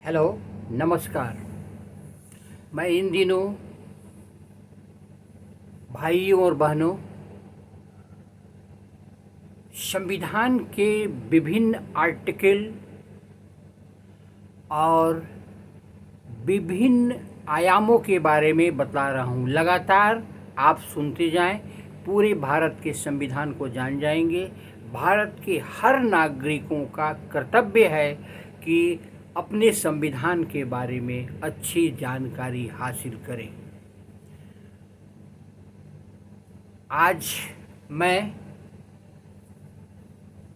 Hello, नमस्कार। मैं इन दिनों भाइयों और बहनों संविधान के विभिन्न आर्टिकल और विभिन्न आयामों के बारे में बता रहा हूँ। लगातार आप सुनते जाएं, पूरे भारत के संविधान को जान जाएंगे। भारत के हर नागरिकों का कर्तव्य है कि अपने संविधान के बारे में अच्छी जानकारी हासिल करें। आज मैं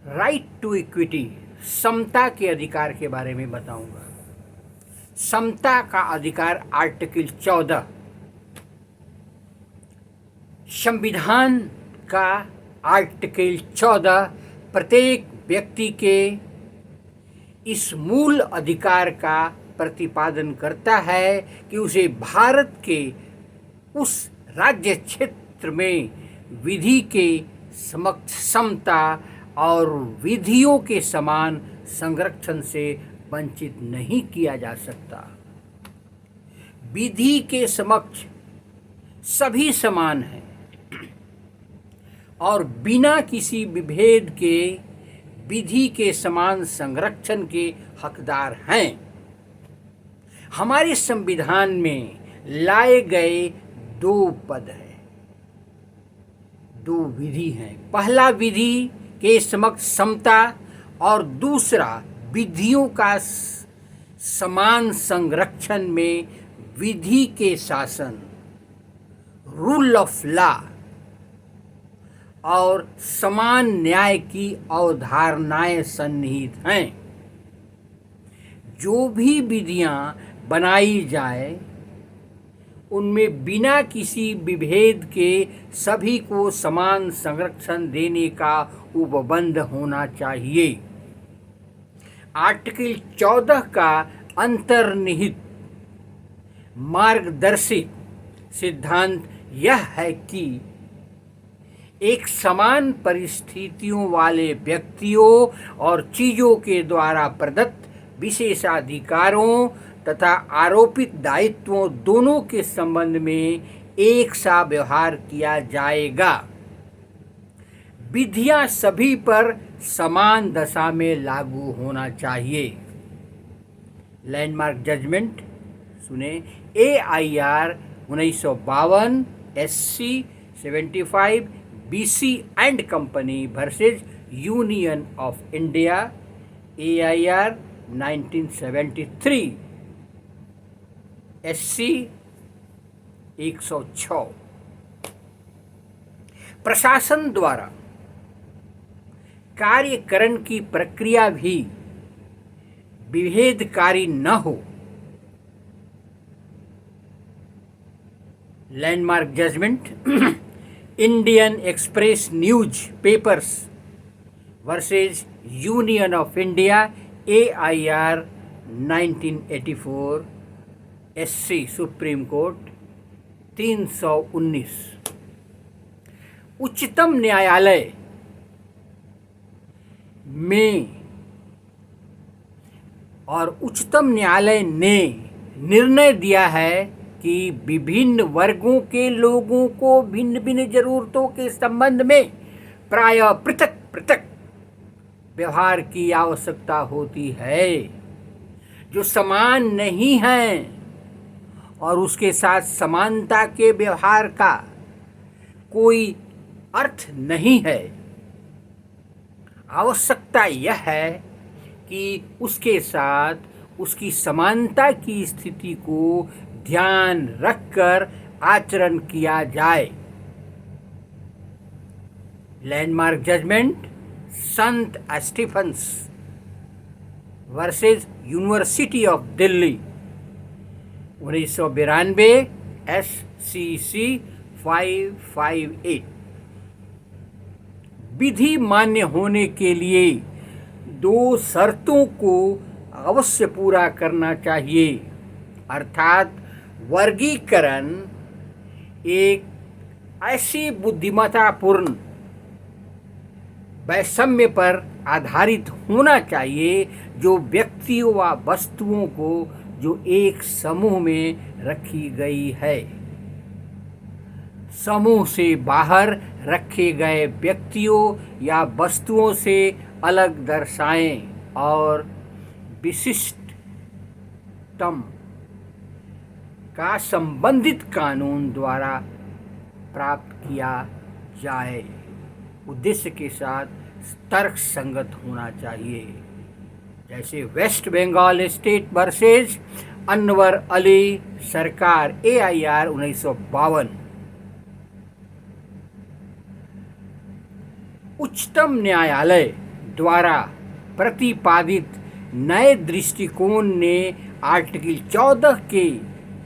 राइट टू इक्विटी, समता के अधिकार के बारे में बताऊंगा। समता का अधिकार आर्टिकल 14 संविधान का आर्टिकल 14 प्रत्येक व्यक्ति के इस मूल अधिकार का प्रतिपादन करता है कि उसे भारत के उस राज्य क्षेत्र में विधि के समक्ष समता और विधियों के समान संरक्षण से वंचित नहीं किया जा सकता। विधि के समक्ष सभी समान हैं और बिना किसी विभेद के विधि के समान संरक्षण के हकदार हैं। हमारे संविधान में लाए गए दो पद हैं, दो विधि हैं। पहला विधि के समक्ष समता और दूसरा विधियों का समान संरक्षण में विधि के शासन, रूल ऑफ लॉ और समान न्याय की अवधारणाएं सन्निहित हैं। जो भी विधियां बनाई जाए उनमें बिना किसी विभेद के सभी को समान संरक्षण देने का उपबंध होना चाहिए। आर्टिकल 14 का अंतर्निहित मार्गदर्शित सिद्धांत यह है कि एक समान परिस्थितियों वाले व्यक्तियों और चीज़ों के द्वारा प्रदत्त विशेषाधिकारों तथा आरोपित दायित्वों दोनों के संबंध में एक सा व्यवहार किया जाएगा। विधियां सभी पर समान दशा में लागू होना चाहिए। लैंडमार्क जजमेंट सुने। AIR 1952 SC 75 BC and company versus Union of India AIR 1973 SC 106। प्रशासन द्वारा कार्यकरण की प्रक्रिया भी विभेदकारी न हो। Landmark judgment Indian Express newspapers versus Union of India AIR 1984 SC supreme court 319। उच्चतम न्यायालय में और उच्चतम न्यायालय ने निर्णय दिया है कि विभिन्न वर्गों के लोगों को भिन्न भिन्न जरूरतों के संबंध में प्रायः पृथक पृथक व्यवहार की आवश्यकता होती है, जो समान नहीं हैं और उसके साथ समानता के व्यवहार का कोई अर्थ नहीं है। आवश्यकता यह है कि उसके साथ उसकी समानता की स्थिति को ध्यान रखकर आचरण किया जाए। Landmark judgment Saint Stephen's versus University of Delhi 1992 SCC 558। विधि मान्य होने के लिए दो शर्तों को अवश्य पूरा करना चाहिए, अर्थात वर्गीकरण एक ऐसी बुद्धिमत्तापूर्ण वैषम्य पर आधारित होना चाहिए, जो व्यक्तियों व वस्तुओं को जो एक समूह में रखी गई है, समूह से बाहर रखे गए व्यक्तियों या वस्तुओं से अलग दर्शाएं और विशिष्टतम का संबंधित कानून द्वारा प्राप्त किया जाए। उद्देश्य के साथ तर्क संगत होना चाहिए। जैसे West Bengal state versus Anwar Ali Sarkar AIR 1952। उच्चतम न्यायालय द्वारा प्रतिपादित नए दृष्टिकोण ने आर्टिकल 14 के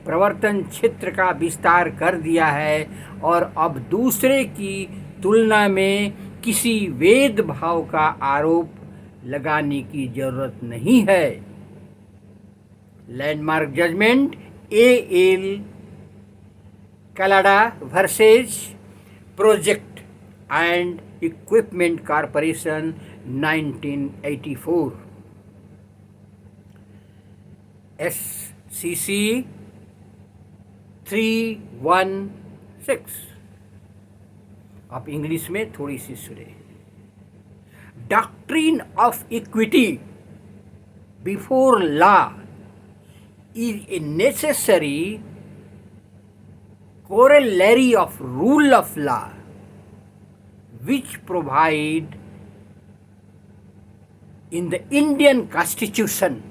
प्रवर्तन क्षेत्र का विस्तार कर दिया है और अब दूसरे की तुलना में किसी भेदभाव का आरोप लगाने की जरूरत नहीं है। Landmark judgment AL Canada versus project and equipment corporation 1984। SCC 316। आप इंग्लिश में थोड़ी सी सुने। Doctrine of equity before law is a necessary corollary of rule of law, which provide in the Indian Constitution।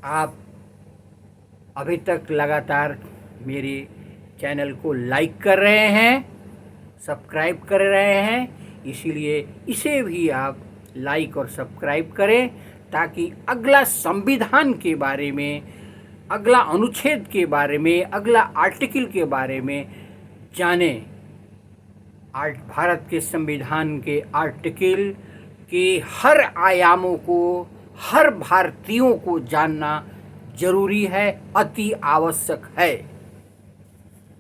आप अभी तक लगातार मेरे चैनल को लाइक कर रहे हैं, सब्सक्राइब कर रहे हैं, इसीलिए इसे भी आप लाइक और सब्सक्राइब करें ताकि अगला संविधान के बारे में, अगला अनुच्छेद के बारे में, अगला आर्टिकल के बारे में जानें। भारत के संविधान के आर्टिकल के हर आयामों को, हर भारतीयों को जानना जरूरी है, अति आवश्यक है।